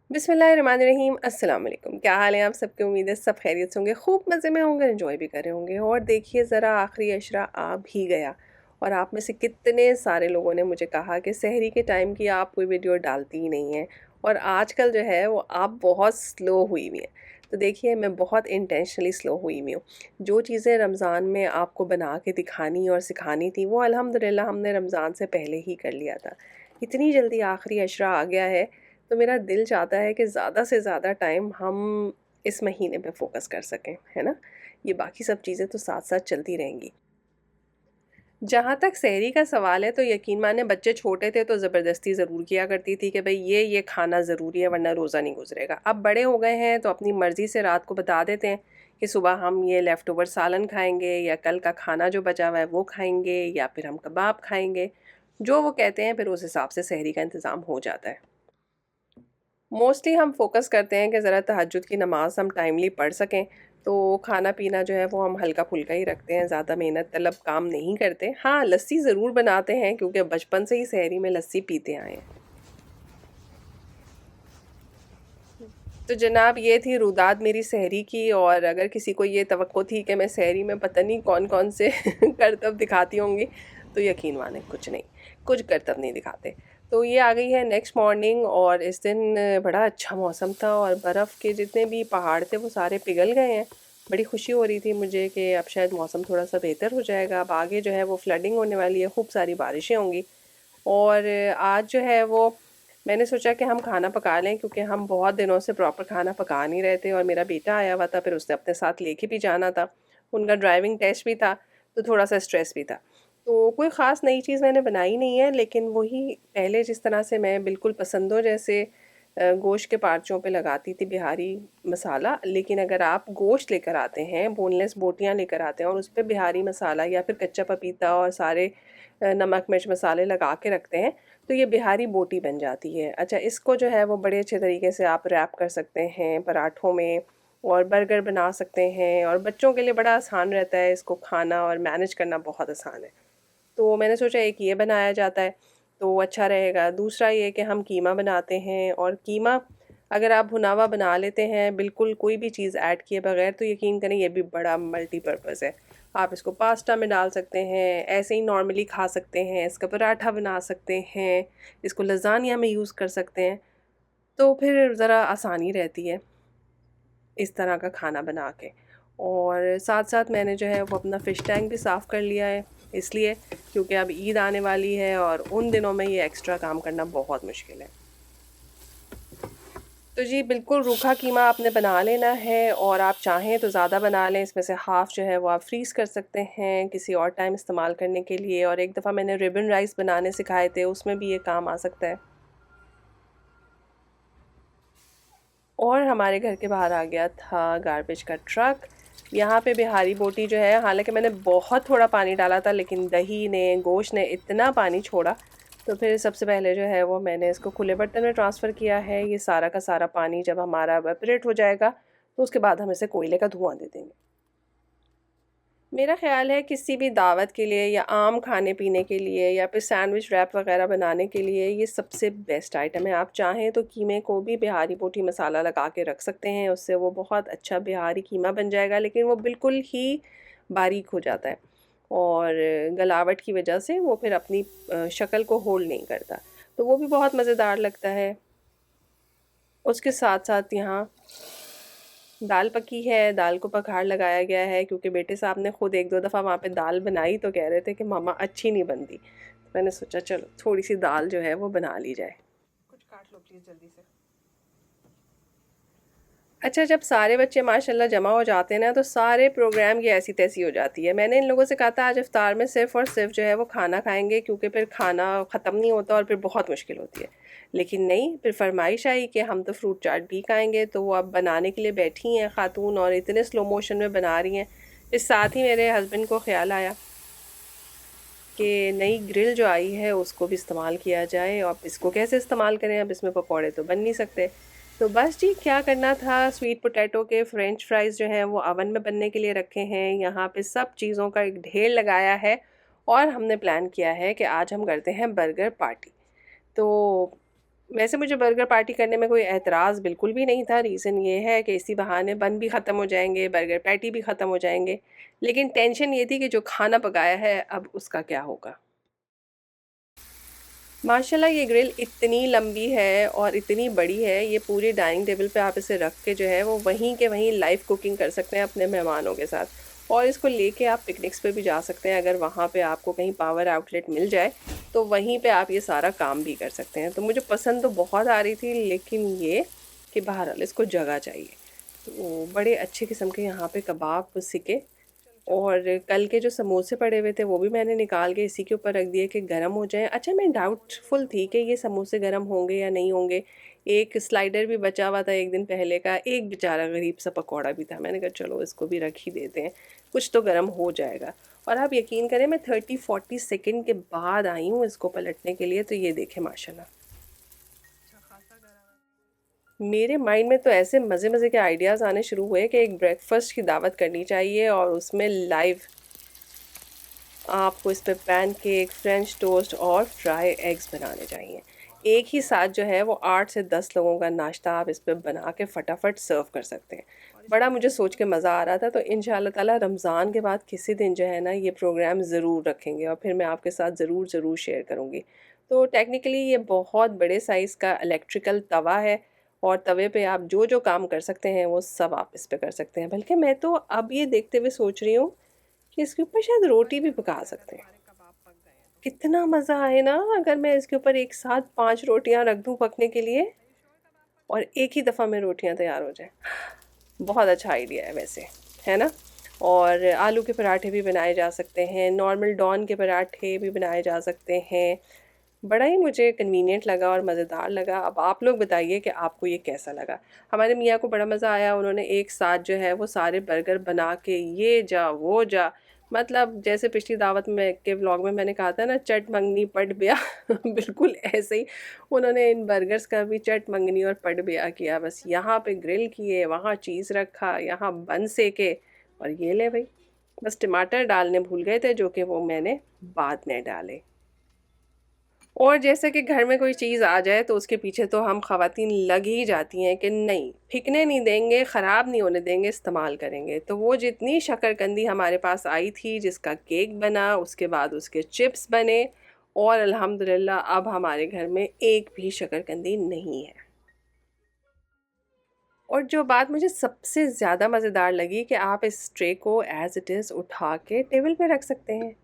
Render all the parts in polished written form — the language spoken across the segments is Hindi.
बिस्मिल्लाहिर्रहमानिर्रहीम अस्सलाम वालेकुम। क्या हाल है आप सबके? उम्मीद है सब खैरियत से होंगे, खूब मज़े में होंगे, एंजॉय भी कर रहे होंगे। और देखिए ज़रा आखिरी अशरा आ भी गया और आप में से कितने सारे लोगों ने मुझे कहा कि सहरी के टाइम की आप कोई वीडियो डालती ही नहीं हैं और आजकल जो है वो आप बहुत स्लो हुई हुई हैं। तो देखिए मैं बहुत इंटेंशनली स्लो हुई हुई हूँ। जो चीज़ें रमज़ान में आपको बना के दिखानी और सिखानी थी वो अल्हम्दुलिल्लाह हमने रमज़ान से पहले ही कर लिया था। इतनी जल्दी आखिरी अशरा आ गया है तो मेरा दिल चाहता है कि ज़्यादा से ज़्यादा टाइम हम इस महीने पे फ़ोकस कर सकें, है ना? ये बाकी सब चीज़ें तो साथ-साथ चलती रहेंगी। जहाँ तक सेहरी का सवाल है तो यकीन माने बच्चे छोटे थे तो ज़बरदस्ती ज़रूर किया करती थी कि भई ये खाना ज़रूरी है वरना रोज़ा नहीं गुज़रेगा। अब बड़े हो गए हैं तो अपनी मर्ज़ी से रात को बता देते हैं कि सुबह हम ये लेफ़्ट ओवर सालन खाएँगे या कल का खाना जो बचा हुआ है वो खाएँगे या फिर हम कबाब खाएँगे। जो वो कहते हैं फिर उस हिसाब से सेहरी का इंतज़ाम हो जाता है। मोस्टली हम फ़ोकस करते हैं कि ज़रा तहज्जुद की नमाज़ हम टाइमली पढ़ सकें, तो खाना-पीना जो है वो हम हल्का-फुल्का ही रखते हैं, ज़्यादा मेहनत तलब काम नहीं करते। हाँ, लस्सी ज़रूर बनाते हैं क्योंकि बचपन से ही सहरी में लस्सी पीते आए हैं। तो जनाब ये थी रुदात मेरी सहरी की और अगर किसी को ये तवक्को थी कि मैं सहरी में पता नहीं कौन-कौन से करतब दिखाती होंगी, तो यकीन मानें कुछ नहीं, कुछ करतब नहीं दिखाते। तो ये आ गई है नेक्स्ट मॉर्निंग और इस दिन बड़ा अच्छा मौसम था और बर्फ़ के जितने भी पहाड़ थे वो सारे पिघल गए हैं। बड़ी खुशी हो रही थी मुझे कि अब शायद मौसम थोड़ा-सा बेहतर हो जाएगा, अब आगे जो है वो फ्लडिंग होने वाली है, खूब सारी बारिशें होंगी। और आज जो है वो मैंने सोचा कि हम खाना पका लें क्योंकि हम बहुत दिनों से प्रॉपर खाना पका नहीं रहे थे और मेरा बेटा आया हुआ था फिर उसने अपने साथ लेके भी जाना था। उनका ड्राइविंग टेस्ट भी था, तो थोड़ा-सा स्ट्रेस भी था। तो कोई ख़ास नई चीज़ मैंने बनाई नहीं है लेकिन वही पहले जिस तरह से मैं बिल्कुल पसंदों जैसे गोश्त के पार्चों पे लगाती थी बिहारी मसाला, लेकिन अगर आप गोश्त लेकर आते हैं, बोनलेस बोटियाँ लेकर आते हैं और उस पे बिहारी मसाला या फिर कच्चा पपीता और सारे नमक मिर्च मसाले लगा के रखते हैं, तो ये बिहारी बोटी बन जाती है। अच्छा इसको जो है वो बड़े अच्छे तरीके से आप रैप कर सकते हैं पराठों में और बर्गर बना सकते हैं और बच्चों के लिए बड़ा आसान रहता है इसको खाना और मैनेज करना बहुत आसान है। तो मैंने सोचा एक ये बनाया जाता है, तो अच्छा रहेगा। दूसरा ये कि हम कीमा बनाते हैं और कीमा अगर आप भुना हुआ बना लेते हैं, बिल्कुल कोई भी चीज़ ऐड किए बगैर तो यकीन करें ये भी बड़ा मल्टीपर्पज़ है। आप इसको पास्ता में डाल सकते हैं, ऐसे ही नॉर्मली खा सकते हैं, इसका पराठा बना सकते हैं, इसको लज़ानिया में यूज़ कर सकते हैं, तो फिर ज़रा आसानी रहती है इस तरह का खाना बना के। और साथ-साथ मैंने जो है वो अपना फ़िश टैंक भी साफ़ कर लिया है, इसलिए क्योंकि अब ईद आने वाली है और उन दिनों में ये एक्स्ट्रा काम करना बहुत मुश्किल है। तो जी बिल्कुल रूखा कीमा आपने बना लेना है और आप चाहें तो ज़्यादा बना लें, इसमें से हाफ़ जो है वो आप फ्रीज़ कर सकते हैं किसी और टाइम इस्तेमाल करने के लिए। और एक दफ़ा मैंने रिबन राइस बनाने सिखाए थे, उसमें भी ये काम आ सकता है। और हमारे घर के बाहर आ गया था गार्बेज का ट्रक। यहाँ पे बिहारी बोटी जो है, हालांकि मैंने बहुत थोड़ा पानी डाला था लेकिन दही ने गोश्त ने इतना पानी छोड़ा, तो फिर सबसे पहले जो है वो मैंने इसको खुले बर्तन में ट्रांसफ़र किया है। ये सारा का सारा पानी जब हमारा एवेपोरेट हो जाएगा तो उसके बाद हम इसे कोयले का धुआं दे देंगे। मेरा ख़्याल है किसी भी दावत के लिए या आम खाने-पीने के लिए या फिर सैंडविच रैप वग़ैरह बनाने के लिए ये सबसे बेस्ट आइटम है। आप चाहें तो कीमे को भी बिहारी बोटी मसाला लगा के रख सकते हैं, उससे वो बहुत अच्छा बिहारी कीमा बन जाएगा, लेकिन वो बिल्कुल ही बारीक हो जाता है और गलावट की वजह से वो फिर अपनी शक्ल को होल्ड नहीं करता। तो वो भी बहुत मज़ेदार लगता है। उसके साथ-साथ यहाँ दाल पकी है, दाल को बघार लगाया गया है क्योंकि बेटे साहब ने खुद 1-2 दफ़ा वहाँ पे दाल बनाई तो कह रहे थे कि मम्मा अच्छी नहीं बनती। तो मैंने सोचा चलो थोड़ी-सी दाल जो है वो बना ली जाए। कुछ काट लो प्लीज़ जल्दी से। अच्छा जब सारे बच्चे माशाल्लाह जमा हो जाते हैं ना तो सारे प्रोग्राम की ऐसी-तैसी हो जाती है। मैंने इन लोगों से कहा था आज इफ्तार में सिर्फ़ और सिर्फ़ जो है वो खाना खाएँगे क्योंकि फिर खाना ख़त्म नहीं होता और फिर बहुत मुश्किल होती है। लेकिन नहीं, फिर फ़रमाइश आई कि हम तो फ्रूट चाट भी खाएँगे, तो वो अब बनाने के लिए बैठी हैं ख़ातून और इतने स्लो मोशन में बना रही हैं। फिर साथ ही मेरे हस्बैंड को ख़्याल आया कि नई ग्रिल जो आई है उसको भी इस्तेमाल किया जाए। अब इसको कैसे इस्तेमाल करें, अब इसमें पकौड़े तो बन नहीं सकते। तो बस जी क्या करना था, स्वीट पोटैटो के फ्रेंच फ्राइज़ जो हैं वो ओवन में बनने के लिए रखे हैं। यहाँ पे सब चीज़ों का एक ढेर लगाया है और हमने प्लान किया है कि आज हम करते हैं बर्गर पार्टी। तो वैसे मुझे बर्गर पार्टी करने में कोई एतराज़ बिल्कुल भी नहीं था। रीज़न ये है कि इसी बहाने बन भी ख़त्म हो जाएँगे, बर्गर पैटी भी ख़त्म हो जाएँगे। लेकिन टेंशन ये थी कि जो खाना पकाया है अब उसका क्या होगा? माशाल्लाह ये ग्रिल इतनी लंबी है और इतनी बड़ी है, ये पूरी डाइनिंग टेबल पे आप इसे रख के जो है वो वहीं के वहीं लाइव कुकिंग कर सकते हैं अपने मेहमानों के साथ। और इसको लेके आप पिकनिक्स पे भी जा सकते हैं, अगर वहाँ पे आपको कहीं पावर आउटलेट मिल जाए तो वहीं पे आप ये सारा काम भी कर सकते हैं। तो मुझे पसंद तो बहुत आ रही थी, लेकिन ये कि बहरहाल इसको जगह चाहिए। तो बड़े अच्छे किस्म के यहाँ पे कबाब सिके, और कल के जो समोसे पड़े हुए थे वो भी मैंने निकाल के इसी के ऊपर रख दिए कि गर्म हो जाएं। अच्छा, मैं डाउटफुल थी कि ये समोसे गर्म होंगे या नहीं होंगे। एक स्लाइडर भी बचा हुआ था एक दिन पहले का, एक बेचारा गरीब सा पकौड़ा भी था। मैंने कहा चलो इसको भी रख ही देते हैं, कुछ तो गर्म हो जाएगा। और आप यकीन करें, मैं 30-40 सेकेंड के बाद आई हूँ इसको पलटने के लिए, तो ये देखें माशाल्लाह। मेरे माइंड में तो ऐसे मज़े मज़े के आइडियाज़ आने शुरू हुए कि एक ब्रेकफास्ट की दावत करनी चाहिए और उसमें लाइव आपको इस पे पैनकेक, फ्रेंच टोस्ट और फ्राई एग्स बनाने चाहिए। एक ही साथ जो है वो 8 से 10 लोगों का नाश्ता आप इस पे बना के फटाफट सर्व कर सकते हैं। बड़ा मुझे सोच के मज़ा आ रहा था। तो इंशाल्लाह ताला रमज़ान के बाद किसी दिन जो है ना ये प्रोग्राम ज़रूर रखेंगे और फिर मैं आपके साथ ज़रूर शेयर करूँगी। तो टेक्निकली ये बहुत बड़े साइज़ का इलेक्ट्रिकल तवा है, और तवे पे आप जो काम कर सकते हैं वो सब आप इस पे कर सकते हैं। बल्कि मैं तो अब ये देखते हुए सोच रही हूँ कि इसके ऊपर शायद रोटी भी पका सकते हैं। कितना मज़ा आए ना अगर मैं इसके ऊपर एक साथ 5 रोटियां रख दूं पकने के लिए, और एक ही दफ़ा में रोटियां तैयार हो जाए। बहुत अच्छा आइडिया है वैसे, है ना? और आलू के पराठे भी बनाए जा सकते हैं, नॉर्मल डॉन के पराठे भी बनाए जा सकते हैं। बड़ा ही मुझे कन्वीनियंट लगा और मज़ेदार लगा। अब आप लोग बताइए कि आपको ये कैसा लगा? हमारे मियाँ को बड़ा मज़ा आया, उन्होंने एक साथ जो है वो सारे बर्गर बना के ये जा वो जा, मतलब जैसे पिछली दावत में के व्लॉग में मैंने कहा था ना, चट मंगनी पट ब्याह बिल्कुल ऐसे ही उन्होंने इन बर्गर्स का भी चट मंगनी और पट ब्याह किया। बस यहाँ पे ग्रिल किए, वहाँ चीज़ रखा, यहाँ बन सेके, और ये ले भाई। बस टमाटर डालने भूल गए थे, जो कि वो मैंने बाद में डाले। और जैसे कि घर में कोई चीज़ आ जाए तो उसके पीछे तो हम ख़वातीन लग ही जाती हैं कि नहीं, फेंकने नहीं देंगे, ख़राब नहीं होने देंगे, इस्तेमाल करेंगे। तो वो जितनी शक्करकंदी हमारे पास आई थी, जिसका केक बना, उसके बाद उसके चिप्स बने, और अल्हम्दुलिल्लाह अब हमारे घर में एक भी शक्करकंदी नहीं है। और जो बात मुझे सबसे ज़्यादा मज़ेदार लगी कि आप इस ट्रे को एज़ इट इज़ उठा के टेबल पे रख सकते हैं।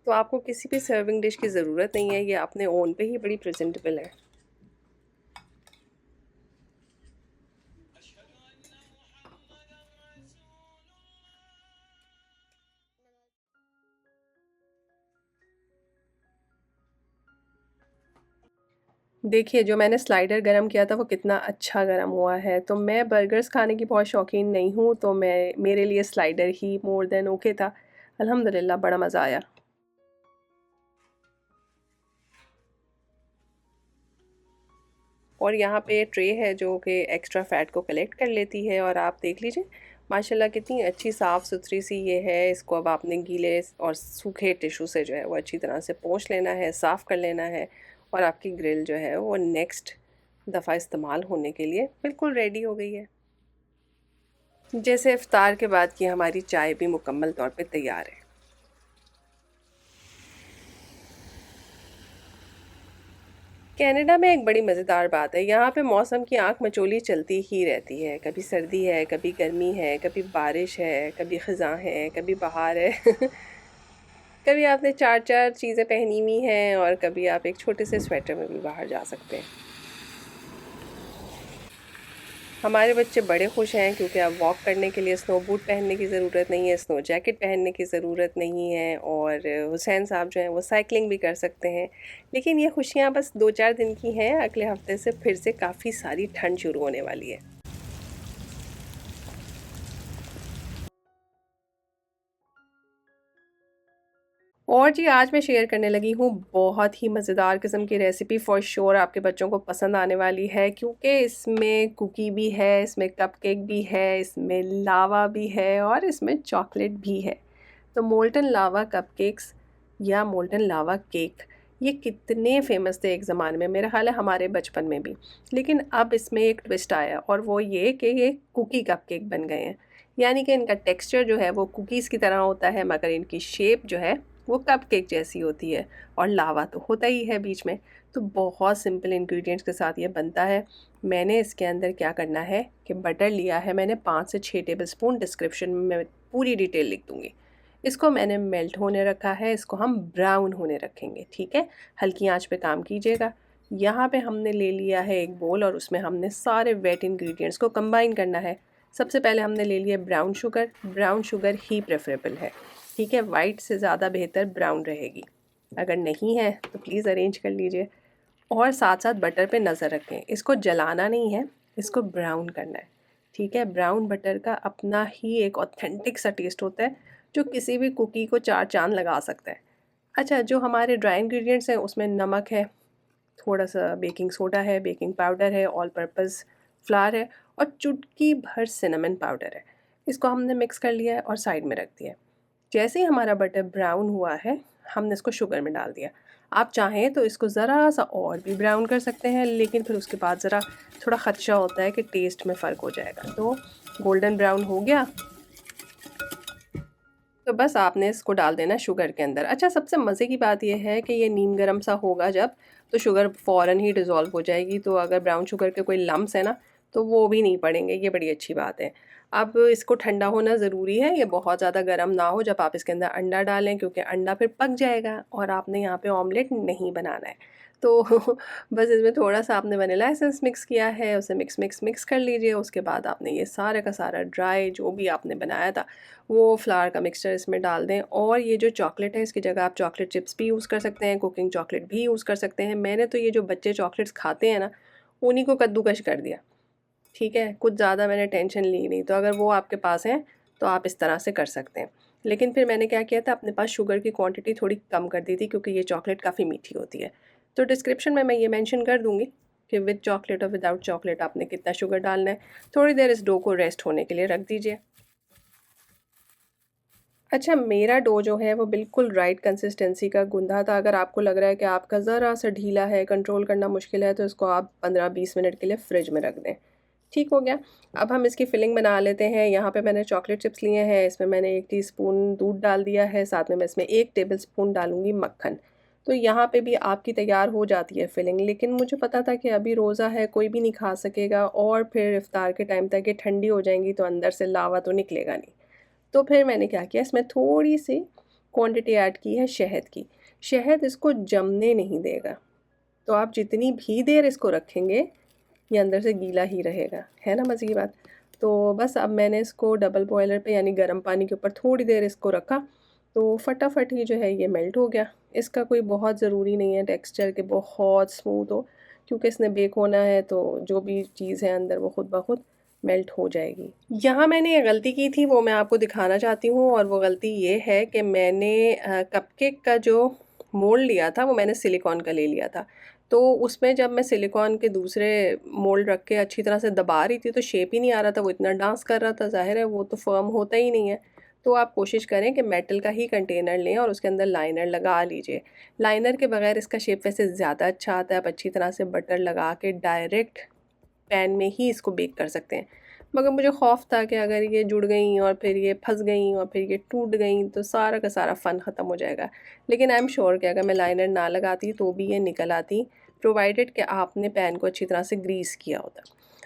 तो आपको किसी भी सर्विंग डिश की ज़रूरत नहीं है, ये अपने ओन पे ही बड़ी प्रेजेंटेबल है। देखिए, जो मैंने स्लाइडर गरम किया था वो कितना अच्छा गरम हुआ है। तो मैं बर्गर्स खाने की बहुत शौकीन नहीं हूँ, तो मेरे लिए स्लाइडर ही मोर देन ओके था। अल्हम्दुलिल्लाह बड़ा मज़ा आया। और यहाँ पे ट्रे है जो कि एक्स्ट्रा फ़ैट को कलेक्ट कर लेती है, और आप देख लीजिए माशाल्लाह कितनी अच्छी साफ़ सुथरी सी ये है। इसको अब आपने गीले और सूखे टिश्यू से जो है वो अच्छी तरह से पोंछ लेना है, साफ़ कर लेना है, और आपकी ग्रिल जो है वो नेक्स्ट दफ़ा इस्तेमाल होने के लिए बिल्कुल रेडी हो गई है। जैसे इफ्तार के बाद की हमारी चाय भी मुकम्मल तौर पे तैयार है। कनाडा में एक बड़ी मज़ेदार बात है, यहाँ पे मौसम की आंख मचोली चलती ही रहती है। कभी सर्दी है, कभी गर्मी है, कभी बारिश है, कभी ख़ज़ां है, कभी बहार है कभी आपने 4-4 चीज़ें पहनी हुई हैं, और कभी आप एक छोटे से स्वेटर में भी बाहर जा सकते हैं। हमारे बच्चे बड़े खुश हैं क्योंकि अब वॉक करने के लिए स्नो बूट पहनने की ज़रूरत नहीं है, स्नो जैकेट पहनने की ज़रूरत नहीं है, और हुसैन साहब जो हैं वो साइकिलिंग भी कर सकते हैं। लेकिन ये खुशियाँ बस 2-4 दिन की हैं, अगले हफ्ते से फिर से काफ़ी सारी ठंड शुरू होने वाली है। और जी, आज मैं शेयर करने लगी हूँ बहुत ही मज़ेदार किस्म की रेसिपी, फॉर श्योर आपके बच्चों को पसंद आने वाली है, क्योंकि इसमें कुकी भी है, इसमें कपकेक भी है, इसमें लावा भी है, और इसमें चॉकलेट भी है। तो मोल्टन लावा कपकेक्स या मोल्टन लावा केक, ये कितने फेमस थे एक ज़माने में, मेरा ख़्याल है हमारे बचपन में भी। लेकिन अब इसमें एक ट्विस्ट आया और वो ये कि ये कुकी कपकेक बन गए हैं। यानी कि इनका टेक्सचर जो है वो कुकीज़ की तरह होता है, मगर इनकी शेप जो है वो कपकेक जैसी होती है, और लावा तो होता ही है बीच में। तो बहुत सिंपल इंग्रेडिएंट्स के साथ ये बनता है। मैंने इसके अंदर क्या करना है कि बटर लिया है मैंने 5 से 6 टेबलस्पून, डिस्क्रिप्शन में मैं पूरी डिटेल लिख दूँगी। इसको मैंने मेल्ट होने रखा है, इसको हम ब्राउन होने रखेंगे, ठीक है। हल्की आंच पे काम कीजिएगा। यहाँ पे हमने ले लिया है एक बोल और उसमें हमने सारे वेट इंग्रेडिएंट्स को कंबाइन करना है। सबसे पहले हमने ले लिया ब्राउन शुगर ही प्रेफरेबल है, ठीक है। वाइट से ज़्यादा बेहतर ब्राउन रहेगी, अगर नहीं है तो प्लीज़ अरेंज कर लीजिए। और साथ साथ बटर पे नज़र रखें, इसको जलाना नहीं है, इसको ब्राउन करना है, ठीक है। ब्राउन बटर का अपना ही एक ऑथेंटिक सा टेस्ट होता है जो किसी भी कुकी को 4 चाँद लगा सकता है। अच्छा, जो हमारे ड्राई इंग्रेडिएंट्स हैं उसमें नमक है, थोड़ा सा बेकिंग सोडा है, बेकिंग पाउडर है, ऑल पर्पस फ्लावर है और चुटकी भर सिनेमन पाउडर है। इसको हमने मिक्स कर लिया है और साइड में रख दिया है। जैसे ही हमारा बटर ब्राउन हुआ है, हमने इसको शुगर में डाल दिया। आप चाहें तो इसको ज़रा सा और भी ब्राउन कर सकते हैं, लेकिन फिर उसके बाद ज़रा थोड़ा ख़दशा होता है कि टेस्ट में फ़र्क हो जाएगा। तो गोल्डन ब्राउन हो गया तो बस आपने इसको डाल देना शुगर के अंदर। अच्छा, सबसे मज़े की बात यह है कि ये नीम गर्म सा होगा जब, तो शुगर फ़ौरन ही डिज़ोल्व हो जाएगी। तो अगर ब्राउन शुगर के कोई लम्स है ना, तो वो भी नहीं पड़ेंगे, ये बड़ी अच्छी बात है। अब इसको ठंडा होना ज़रूरी है, ये बहुत ज़्यादा गर्म ना हो जब आप इसके अंदर अंडा डालें, क्योंकि अंडा फिर पक जाएगा और आपने यहाँ पे ऑमलेट नहीं बनाना है। तो बस इसमें थोड़ा-सा आपने वनीला एसेंस मिक्स किया है, उसे मिक्स कर लीजिए। उसके बाद आपने ये सारा का सारा ड्राई जो भी आपने बनाया था, वो फ्लावर का मिक्सचर इसमें डाल दें। और ये जो चॉकलेट है, इसकी जगह आप चॉकलेट चिप्स भी यूज़ कर सकते हैं, कुकिंग चॉकलेट भी यूज़ कर सकते हैं। मैंने तो ये जो बच्चे चॉकलेट्स खाते हैं ना, उन्हीं को कद्दूकश कर दिया, ठीक है। कुछ ज़्यादा मैंने टेंशन ली नहीं। तो अगर वो आपके पास हैं तो आप इस तरह से कर सकते हैं। लेकिन फिर मैंने क्या किया था, अपने पास शुगर की क्वांटिटी थोड़ी कम कर दी थी, क्योंकि ये चॉकलेट काफ़ी मीठी होती है। तो डिस्क्रिप्शन में मैं ये मेंशन कर दूँगी कि विद चॉकलेट और विदाउट चॉकलेट आपने कितना शुगर डालना है। थोड़ी देर इस डो को रेस्ट होने के लिए रख दीजिए। अच्छा, मेरा डो जो है वो बिल्कुल राइट कंसिस्टेंसी का गूँधा था। अगर आपको लग रहा है कि आपका ज़रा सा ढीला है, कंट्रोल करना मुश्किल है, तो इसको आप 15-20 मिनट के लिए फ्रिज में रख दें। ठीक हो गया। अब हम इसकी फिलिंग बना लेते हैं। यहाँ पे मैंने चॉकलेट चिप्स लिए हैं, इसमें मैंने 1 टीस्पून दूध डाल दिया है, साथ में मैं इसमें 1 टेबलस्पून डालूँगी मक्खन। तो यहाँ पे भी आपकी तैयार हो जाती है फिलिंग, लेकिन मुझे पता था कि अभी रोज़ा है, कोई भी नहीं खा सकेगा और फिर इफ्तार के टाइम तक ये ठंडी हो जाएँगी तो अंदर से लावा तो निकलेगा नहीं। तो फिर मैंने क्या किया, इसमें थोड़ी-सी क्वांटिटी ऐड की है शहद की। शहद इसको जमने नहीं देगा, तो आप जितनी भी देर इसको रखेंगे, ये अंदर से गीला ही रहेगा। है ना मज़े की बात? तो बस अब मैंने इसको डबल बॉयलर पे यानी गर्म पानी के ऊपर थोड़ी देर इसको रखा, तो फटाफट ही जो है ये मेल्ट हो गया। इसका कोई बहुत ज़रूरी नहीं है टेक्सचर कि बहुत स्मूथ हो, क्योंकि इसने बेक होना है तो जो भी चीज़ है अंदर वो खुद ब खुद मेल्ट हो जाएगी। यहाँ मैंने ये गलती की थी वो मैं आपको दिखाना चाहती हूँ, और वो गलती ये है कि मैंने कपकेक का जो मोल्ड लिया था वो मैंने सिलिकॉन का ले लिया था। तो उसमें जब मैं सिलिकॉन के दूसरे मोल्ड रख के अच्छी तरह से दबा रही थी तो शेप ही नहीं आ रहा था, वो इतना डांस कर रहा था, ज़ाहिर है वो तो फर्म होता ही नहीं है। तो आप कोशिश करें कि मेटल का ही कंटेनर लें और उसके अंदर लाइनर लगा लीजिए। लाइनर के बगैर इसका शेप वैसे ज़्यादा अच्छा आता है। आप अच्छी तरह से बटर लगा के डायरेक्ट पैन में ही इसको बेक कर सकते हैं। मगर मुझे खौफ था कि अगर ये जुड़ गई और फिर ये फंस गई और फिर ये टूट गई तो सारा का सारा फ़न ख़त्म हो जाएगा। लेकिन आई एम श्योर कि अगर मैं लाइनर ना लगाती तो भी ये निकल आती, प्रोवाइडेड कि आपने पैन को अच्छी तरह से ग्रीस किया होता।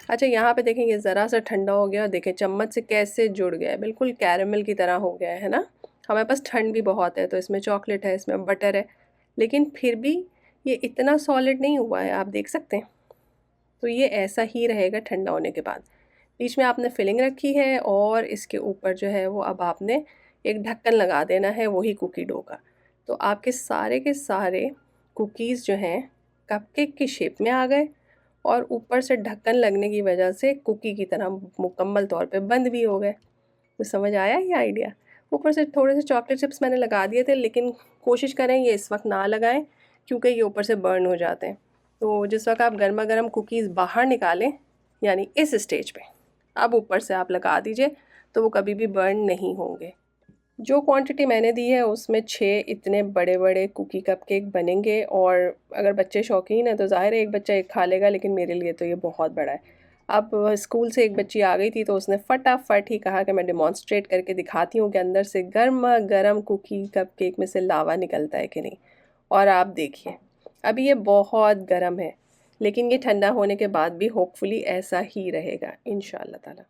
अच्छा, यहाँ पे देखें ये ज़रा सा ठंडा हो गया, देखें चम्मच से कैसे जुड़ गया है, बिल्कुल कैरेमल की तरह हो गया है ना। हमारे पास ठंड भी बहुत है, तो इसमें चॉकलेट है, इसमें बटर है, लेकिन फिर भी ये इतना सॉलिड नहीं हुआ है, आप देख सकते हैं। तो ये ऐसा ही रहेगा ठंडा होने के बाद। बीच में आपने फिलिंग रखी है और इसके ऊपर जो है वो अब आपने एक ढक्कन लगा देना है, वही कुकी डो का। तो आपके सारे के सारे कुकीज़ जो हैं कपकेक की शेप में आ गए और ऊपर से ढक्कन लगने की वजह से कुकी की तरह मुकम्मल तौर पे बंद भी हो गए। तो समझ आया ये आइडिया? ऊपर से थोड़े से चॉकलेट चिप्स मैंने लगा दिए थे, लेकिन कोशिश करें ये इस वक्त ना लगाएं, क्योंकि ये ऊपर से बर्न हो जाते हैं। तो जिस वक्त आप गर्मा गर्म कुकीज़ बाहर निकालें, यानी इस स्टेज पे अब ऊपर से आप लगा दीजिए, तो वो कभी भी बर्न नहीं होंगे। जो क्वांटिटी मैंने दी है उसमें 6 इतने बड़े-बड़े कुकी कपकेक बनेंगे, और अगर बच्चे शौकीन हैं तो ज़ाहिर है एक बच्चा एक खा लेगा, लेकिन मेरे लिए तो ये बहुत बड़ा है। अब स्कूल से एक बच्ची आ गई थी तो उसने फटाफट ही कहा कि मैं डेमॉन्स्ट्रेट करके दिखाती हूँ कि अंदर से गरमा-गरम कुकी कपकेक में से लावा निकलता है कि नहीं। और आप देखिए, अभी ये बहुत गरम है, लेकिन ये ठंडा होने के बाद भी होपफुली ऐसा ही रहेगा इंशाअल्लाह ताला।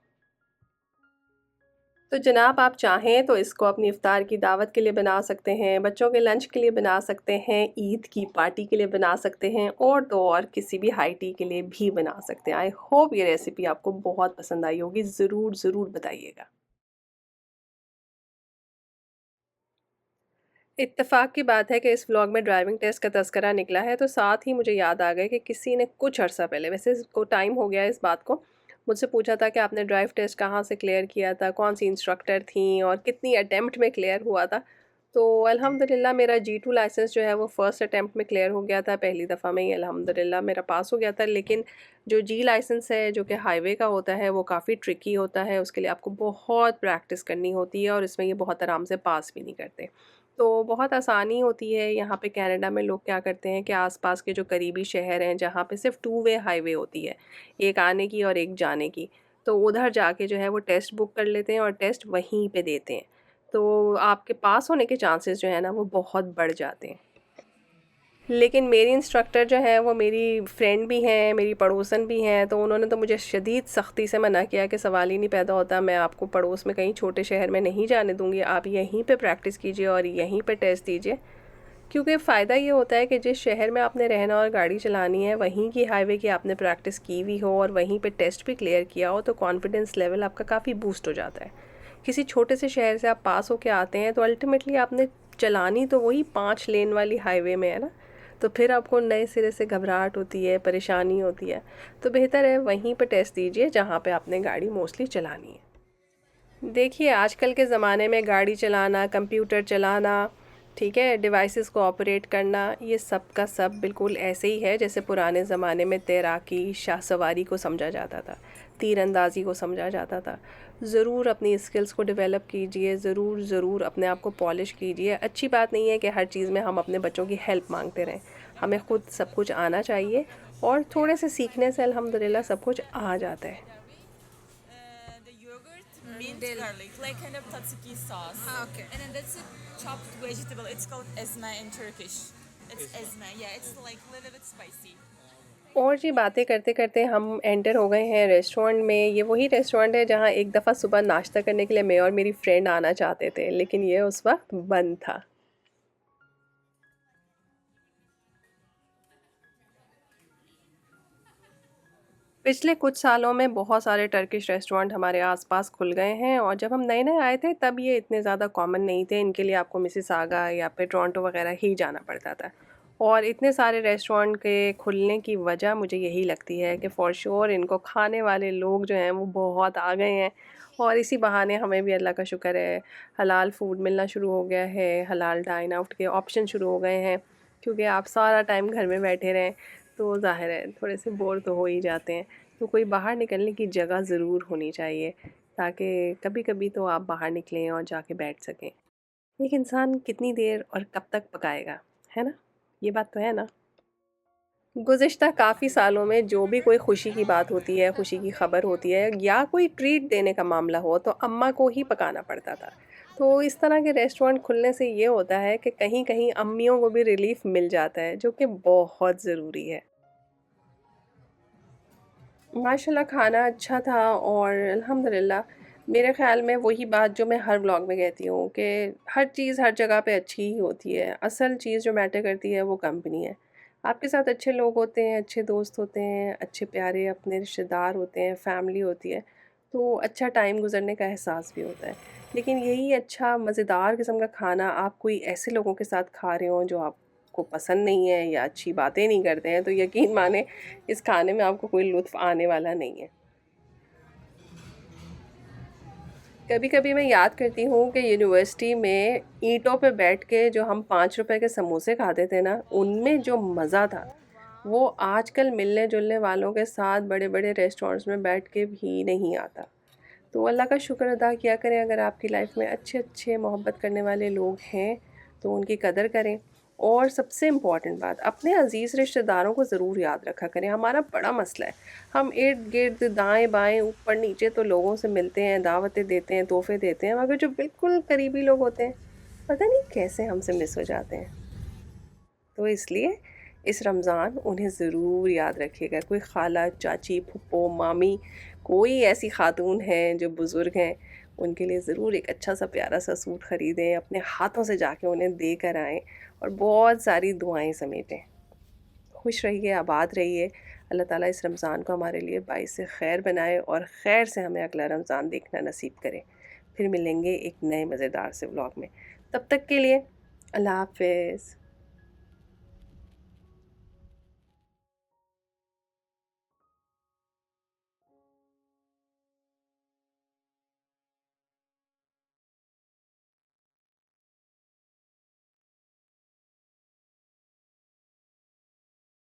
तो जनाब आप चाहें तो इसको अपनी इफ्तार की दावत के लिए बना सकते हैं, बच्चों के लंच के लिए बना सकते हैं, ईद की पार्टी के लिए बना सकते हैं, और तो और किसी भी हाई टी के लिए भी बना सकते हैं। आई होप ये रेसिपी आपको बहुत पसंद आई होगी, ज़रूर ज़रूर बताइएगा। इत्तेफाक की बात है कि इस व्लॉग में ड्राइविंग टेस्ट का तज़किरा निकला है, तो साथ ही मुझे याद आ गया कि किसी ने कुछ अर्सा पहले, वैसे इसको टाइम हो गया है इस बात को, मुझसे पूछा था कि आपने ड्राइव टेस्ट कहाँ से क्लियर किया था, कौन सी इंस्ट्रक्टर थी और कितनी अटेम्प्ट में क्लियर हुआ था। तो अल्हम्दुलिल्लाह मेरा G2 लाइसेंस जो है वो फर्स्ट अटेम्प्ट में क्लियर हो गया था, पहली दफ़ा में ही अल्हम्दुलिल्लाह मेरा पास हो गया था। लेकिन जो जी लाइसेंस है जो कि हाईवे का होता है वो काफ़ी ट्रिकी होता है, उसके लिए आपको बहुत प्रैक्टिस करनी होती है और इसमें ये बहुत आराम से पास भी नहीं करते। तो बहुत आसानी होती है यहाँ पे कनाडा में। लोग क्या करते हैं कि आसपास के जो करीबी शहर हैं जहाँ पे सिर्फ टू वे हाईवे होती है, एक आने की और एक जाने की, तो उधर जाके जो है वो टेस्ट बुक कर लेते हैं और टेस्ट वहीं पे देते हैं। तो आपके पास होने के चांसेस जो है ना वो बहुत बढ़ जाते हैं। लेकिन मेरी इंस्ट्रक्टर जो है वो मेरी फ्रेंड भी हैं, मेरी पड़ोसन भी हैं, तो उन्होंने तो मुझे शदीद सख्ती से मना किया कि सवाल ही नहीं पैदा होता, मैं आपको पड़ोस में कहीं छोटे शहर में नहीं जाने दूंगी, आप यहीं पे प्रैक्टिस कीजिए और यहीं पे टेस्ट दीजिए। क्योंकि फ़ायदा ये होता है कि जिस शहर में आपने रहना और गाड़ी चलानी है वहीं की हाईवे की आपने प्रैक्टिस की हुई हो और वहीं पे टेस्ट भी क्लियर किया हो, तो कॉन्फिडेंस लेवल आपका काफ़ी बूस्ट हो जाता है। किसी छोटे से शहर से आप पास होके आते हैं तो अल्टीमेटली आपने चलानी तो वही 5 लेन वाली हाईवे में है ना, तो फिर आपको नए सिरे से घबराहट होती है, परेशानी होती है। तो बेहतर है वहीं पर टेस्ट दीजिए जहाँ पे आपने गाड़ी मोस्टली चलानी है। देखिए आजकल के ज़माने में गाड़ी चलाना, कंप्यूटर चलाना, ठीक है, डिवाइसेस को ऑपरेट करना, ये सब का सब बिल्कुल ऐसे ही है जैसे पुराने ज़माने में तैराकी, शाहसवारी को समझा जाता था, तीरंदाजी को समझा जाता था। ज़रूर अपनी स्किल्स को डेवलप कीजिए, ज़रूर ज़रूर अपने आप को पॉलिश कीजिए। अच्छी बात नहीं है कि हर चीज़ में हम अपने बच्चों की हेल्प मांगते रहें, हमें खुद सब कुछ आना चाहिए, और थोड़े से सीखने से अल्हम्दुलिल्लाह सब कुछ आ जाता है। The yogurt, mint, garlic, like kind of tzatziki sauce. Ah, okay. And then that's a chopped vegetable. It's called ezme in Turkish. It's ezme. Yeah, it's like a little bit spicy. और जी बातें करते करते हम एंटर हो गए हैं रेस्टोरेंट में। ये वही रेस्टोरेंट है जहाँ एक दफ़ा सुबह नाश्ता करने के लिए मैं और मेरी फ्रेंड आना चाहते थे, लेकिन ये उस वक्त बंद था। पिछले कुछ सालों में बहुत सारे टर्किश रेस्टोरेंट हमारे आसपास खुल गए हैं, और जब हम नए नए आए थे तब ये इतने ज़्यादा कॉमन नहीं थे। इनके लिए आपको मिसिसागा या फिर टोरंटो वगैरह ही जाना पड़ता था। और इतने सारे रेस्टोरेंट के खुलने की वजह मुझे यही लगती है कि फ़ॉर श्योर इनको खाने वाले लोग जो हैं वो बहुत आ गए हैं, और इसी बहाने हमें भी अल्लाह का शुक्र है हलाल फूड मिलना शुरू हो गया है, हलाल डाइन आउट के ऑप्शन शुरू हो गए हैं। क्योंकि आप सारा टाइम घर में बैठे रहें तो ज़ाहिर है थोड़े से बोर तो हो ही जाते हैं। तो कोई बाहर निकलने की जगह ज़रूर होनी चाहिए, ताकि कभी कभी तो आप बाहर निकलें और जाके बैठ सकें। एक इंसान कितनी देर और कब तक पकाएगा, है ना? ये बात तो है ना? गुज़िश्ता काफ़ी सालों में जो भी कोई खुशी की बात होती है, खुशी की ख़बर होती है या कोई ट्रीट देने का मामला हो तो अम्मा को ही पकाना पड़ता था। तो इस तरह के रेस्टोरेंट खुलने से ये होता है कि कहीं कहीं अम्मियों को भी रिलीफ मिल जाता है, जो कि बहुत ज़रूरी है। माशाल्लाह खाना अच्छा था, और अल्हम्दुलिल्लाह मेरे ख़्याल में वही बात जो मैं हर व्लॉग में कहती हूँ कि हर चीज़ हर जगह पे अच्छी ही होती है। असल चीज़ जो मैटर करती है वो कंपनी है। आपके साथ अच्छे लोग होते हैं, अच्छे दोस्त होते हैं, अच्छे प्यारे अपने रिश्तेदार होते हैं, फैमिली होती है, तो अच्छा टाइम गुज़रने का एहसास भी होता है। लेकिन यही अच्छा मज़ेदार किस्म का खाना आप कोई ऐसे लोगों के साथ खा रहे हों जो आपको पसंद नहीं है या अच्छी बातें नहीं करते हैं, तो यकीन माने इस खाने में आपको कोई लुत्फ़ आने वाला नहीं है। कभी कभी मैं याद करती हूँ कि यूनिवर्सिटी में ईंटों पे बैठ के जो हम 5 रुपए के समोसे खाते थे ना, उनमें जो मज़ा था वो आजकल मिलने जुलने वालों के साथ बड़े बड़े रेस्टोरेंट्स में बैठ के भी नहीं आता। तो अल्लाह का शुक्र अदा किया करें। अगर आपकी लाइफ में अच्छे अच्छे मोहब्बत करने वाले लोग हैं तो उनकी कदर करें। और सबसे इम्पॉर्टेंट बात, अपने अज़ीज़ रिश्तेदारों को ज़रूर याद रखा करें। हमारा बड़ा मसला है, हम इर्द गिर्द दाएं बाएं ऊपर नीचे तो लोगों से मिलते हैं, दावतें देते हैं, तोहफे देते हैं, मगर जो बिल्कुल करीबी लोग होते हैं पता नहीं कैसे हमसे मिस हो जाते हैं। तो इसलिए इस रमज़ान उन्हें ज़रूर याद रखिएगा। कोई खाला, चाची, फूफो, मामी, कोई ऐसी खातून हैं जो बुज़ुर्ग हैं, उनके लिए ज़रूर एक अच्छा सा प्यारा सा सूट ख़रीदें, अपने हाथों से जाके उन्हें दे कर आएँ और बहुत सारी दुआएं समेटें। खुश रहिए, आबाद रहिए। अल्लाह ताला इस रमज़ान को हमारे लिए बाइस खैर बनाए और खैर से हमें अगला रमज़ान देखना नसीब करे। फिर मिलेंगे एक नए मज़ेदार से व्लॉग में। तब तक के लिए अल्लाह हाफ़िज़।